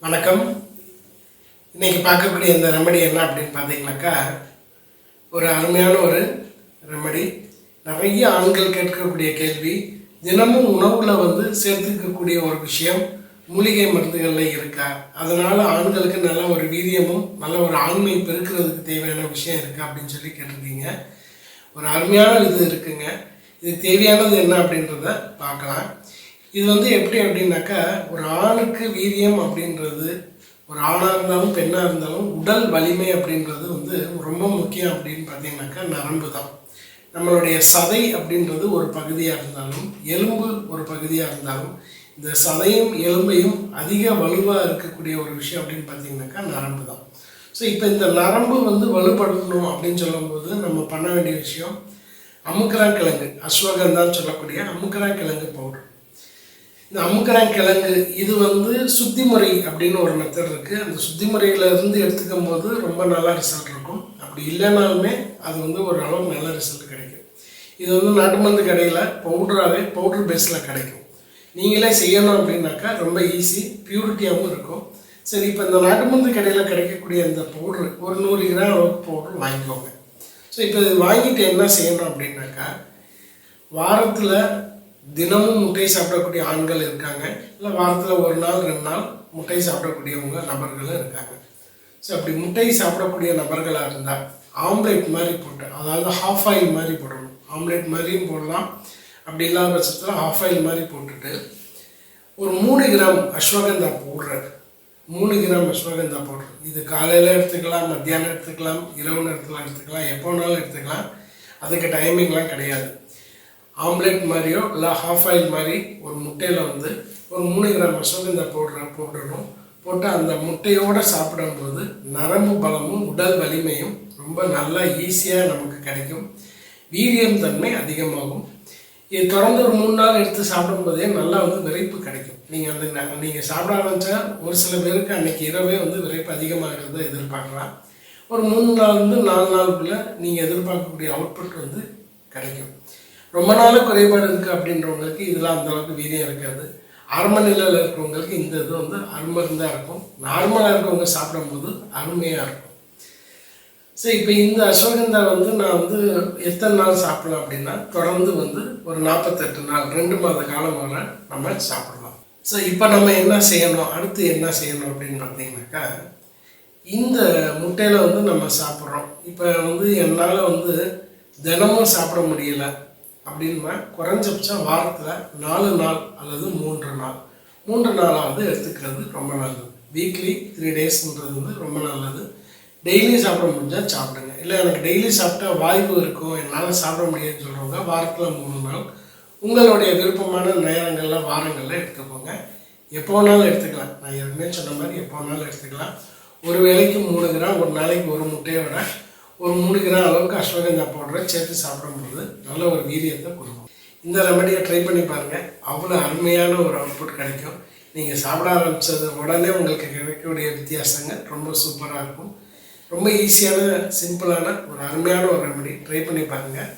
வணக்கம். இன்றைக்கி பார்க்கக்கூடிய இந்த ரெமடி என்ன அப்படின்னு பார்த்தீங்கன்னாக்கா, ஒரு அருமையான ஒரு ரெமடி. நிறைய ஆண்கள் கேட்கக்கூடிய கேள்வி, தினமும் உணவில் சேர்த்துக்கக்கூடிய ஒரு விஷயம் மூலிகை மருந்துகளில் இருக்கா, அதனால் ஆண்களுக்கு நல்ல ஒரு வீரியமும் நல்ல ஒரு ஆண்மை பெருக்கிறதுக்கு தேவையான விஷயம் இருக்கா அப்படின்னு சொல்லி கேட்டிருக்கீங்க. ஒரு அருமையான இது இருக்குங்க. இது தேவையானது என்ன அப்படின்றத பார்க்கலாம். இது எப்படி அப்படின்னாக்கா, ஒரு ஆணுக்கு வீரியம் அப்படின்றது, ஒரு ஆணாக இருந்தாலும் பெண்ணாக இருந்தாலும் உடல் வலிமை அப்படின்றது ரொம்ப முக்கியம் அப்படின்னு பார்த்தீங்கன்னாக்கா நரம்பு தான். நம்மளுடைய சதை அப்படின்றது ஒரு பகுதியாக இருந்தாலும், எலும்பு ஒரு பகுதியாக இருந்தாலும், இந்த சதையும் எலும்பையும் அதிக வலுவாக இருக்கக்கூடிய ஒரு விஷயம் அப்படின்னு பார்த்தீங்கன்னாக்கா நரம்பு தான். ஸோ இப்போ இந்த நரம்பு வலுப்படுத்தணும் அப்படின்னு சொல்லும்போது நம்ம பண்ண வேண்டிய விஷயம், அமுக்கராங்கிழங்கு, அஸ்வகந்தான்னு சொல்லக்கூடிய அமுக்கராங்கிழங்கு பவுடர். இந்த அமுக்கராங்கிழங்கு இது சுத்தி முறை அப்படின்னு ஒரு மெத்தட் இருக்குது. அந்த சுத்தி முறையிலேருந்து எடுத்துக்கும் போது ரொம்ப நல்லா ரிசல்ட் இருக்கும். அப்படி இல்லைனாலுமே அது ஒரு அளவு நல்ல ரிசல்ட் கிடைக்கும். இது நாட்டு மருந்து கடையில் பவுடர் பேஸில் கிடைக்கும். நீங்களே செய்யணும் அப்படின்னாக்கா ரொம்ப ஈஸி, பியூரிட்டியாகவும் இருக்கும். சரி, இப்போ இந்த நாட்டு மருந்து கடையில் கிடைக்கக்கூடிய இந்த பவுட்ரு ஒரு 100 கிராம் அளவுக்கு பவுட்ரு வாங்கிக்கோங்க. ஸோ இப்போ இது வாங்கிட்டு என்ன செய்யணும் அப்படின்னாக்கா, வாரத்தில் தினமும் முட்டை சாப்பிடக்கூடிய ஆண்கள் இருக்காங்க, இல்லை வாரத்தில் 1 நாள் 2 நாள் முட்டை சாப்பிடக்கூடியவங்க நபர்களும் இருக்காங்க. ஸோ அப்படி முட்டை சாப்பிடக்கூடிய நபர்களாக இருந்தால் ஆம்லேட் மாதிரி போட்டு, அதாவது ஹாஃப் ஆயில் மாதிரி போடணும். ஆம்லேட் மாதிரியும் போடலாம். அப்படி இல்லாத பட்சத்தில் ஹாஃப் ஆயில் மாதிரி போட்டுட்டு ஒரு 3 gram ashwagandha powder, 3 gram ashwagandha powder. இது காலையில் எடுத்துக்கலாம், மத்தியானம் எடுத்துக்கலாம், இரவு நேரத்தில் எடுத்துக்கலாம், எப்போ வேணாலும் எடுத்துக்கலாம். அதுக்கு டைமிங்லாம் கிடையாது. ஆம்லேட் மாதிரியோ இல்லை ஹாஃப் ஆயில் மாதிரி ஒரு முட்டையில் ஒரு 3 கிராம் அஸ்வகந்தா பவுடரை போட்டுடணும். போட்டு அந்த முட்டையோடு சாப்பிடும்போது நரம்பு பலமும் உடல் வலிமையும் ரொம்ப நல்லா ஈஸியாக நமக்கு கிடைக்கும். வீரியம் தன்மை அதிகமாகும். இது தொடர்ந்து ஒரு 3 நாள் எடுத்து சாப்பிடும்போதே நல்லா விரைப்பு கிடைக்கும். நீங்கள் சாப்பிட ஆரம்பித்தா ஒரு சில பேருக்கு அன்றைக்கி இரவே விரைப்பு அதிகமாகிறத எதிர்பார்க்கலாம். ஒரு 3 நாள்லேருந்து 4 நாளுக்குள்ளே நீங்கள் எதிர்பார்க்கக்கூடிய அவுட்புட் கிடைக்கும். ரொம்ப நாள் குறைபாடு இருக்குது அப்படின்றவங்களுக்கு இதெல்லாம் அந்தளவுக்கு வீரியம் இருக்காது. ஆரம்ப நிலையில் இருக்கிறவங்களுக்கு இந்த இது அருமருந்தாக இருக்கும். நார்மலாக இருக்கவங்க சாப்பிடும்போது அருமையாக இருக்கும். ஸோ இப்போ இந்த அஸ்வகந்தா நான் எத்தனை நாள் சாப்பிடலாம் அப்படின்னா, தொடர்ந்து ஒரு 48 நாள் 2 மாத காலம் வரை நம்ம சாப்பிடலாம். ஸோ இப்போ நம்ம என்ன செய்யணும், அடுத்து என்ன செய்யணும் அப்படின்னு பார்த்தீங்கன்னாக்கா, இந்த முட்டையில் நம்ம சாப்பிட்றோம். இப்போ என்னால் தினமும் சாப்பிட முடியலை அப்படின்னா, குறைஞ்சபட்சம் வாரத்தில் 4 நாள் அல்லது 3 நாளாவது எடுத்துக்கிறது ரொம்ப நல்லது. வீக்லி 3 டேஸ்ன்றது ரொம்ப நல்லது. டெய்லி சாப்பிட முடிஞ்சால் சாப்பிடுங்க. இல்லை எனக்கு டெய்லி சாப்பிட்டா வாய்ப்பு இருக்கும், என்னால் சாப்பிட முடியாதுன்னு சொல்கிறவங்க வாரத்தில் 3 நாள் உங்களுடைய விருப்பமான நேரங்களில் வாரங்களில் எடுத்துக்கோங்க. எப்போ வேணாலும் எடுத்துக்கலாம். நான் ஏற்கனவே சொன்ன மாதிரி எப்போ வேணாலும் எடுத்துக்கலாம். ஒரு வேளைக்கு 3 கிராம், ஒரு நாளைக்கு ஒரு முட்டையோட ஒரு 3 கிராம் அளவுக்கு அஸ்வகந்தா பவுடரை சேர்த்து சாப்பிடும்போது நல்ல ஒரு வீரியத்தை கொடுக்கும். இந்த ரெமடியை ட்ரை பண்ணி பாருங்கள். அவ்வளோ அருமையான ஒரு அவுட்புட் கிடைக்கும். நீங்கள் சாப்பிட ஆரம்பித்தது உடனே உங்களுக்கு கிடைக்கக்கூடிய வித்தியாசங்கள் ரொம்ப சூப்பராக இருக்கும். ரொம்ப ஈஸியான, சிம்பிளான ஒரு அருமையான ஒரு ரெமடி. ட்ரை பண்ணி பாருங்கள்.